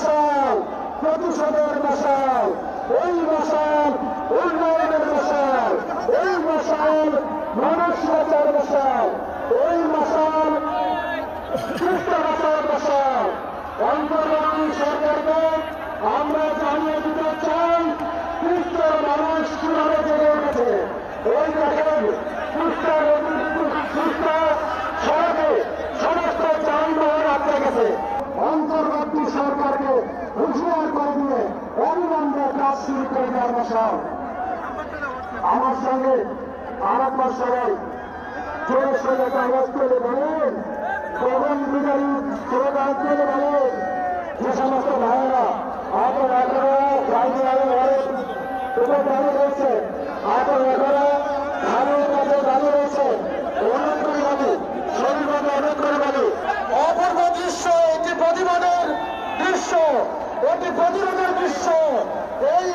মশাল প্রতিশোধের মশাল, এই মশাল উন্নয়নের মশাল, এই মশাল মানুষ বাঁচার মশাল, এই মশাল সুস্থ বাঁচার মশাল। অন্তর্বর্তী সরকারকে আমরা জানিয়ে দিতে চাই সুস্থর মানুষ কিভাবে জেগে উঠেছে। এই দেখেন সুস্থ সড়কে সমস্ত যানবাহন আটকে গেছে। অন্তর্বর্তী সরকারকে হুঁশিয়ার করে দিয়ে অবিলম্বে কাজ শুরু করে দেওয়ার মশাল। আমার সঙ্গে আরেকবার সবাই জোরের সঙ্গে কাগজ তুলে বলেন, প্রধান বিজয়ী স্লোগান তুলে বলেন, যে সমস্ত ভাইয়েরা আপনার এখনো উপর দাঁড়িয়ে রয়েছে, আপনার এখনো ধানের কাছে দাঁড়িয়ে রয়েছে, অনেক করে বাবু শরীর বাবু অনেক করে বাবু অপূর্ব দৃশ্য, এটি প্রতিবাদের দৃশ্য, এটি প্রতিরোধের দৃশ্য। এই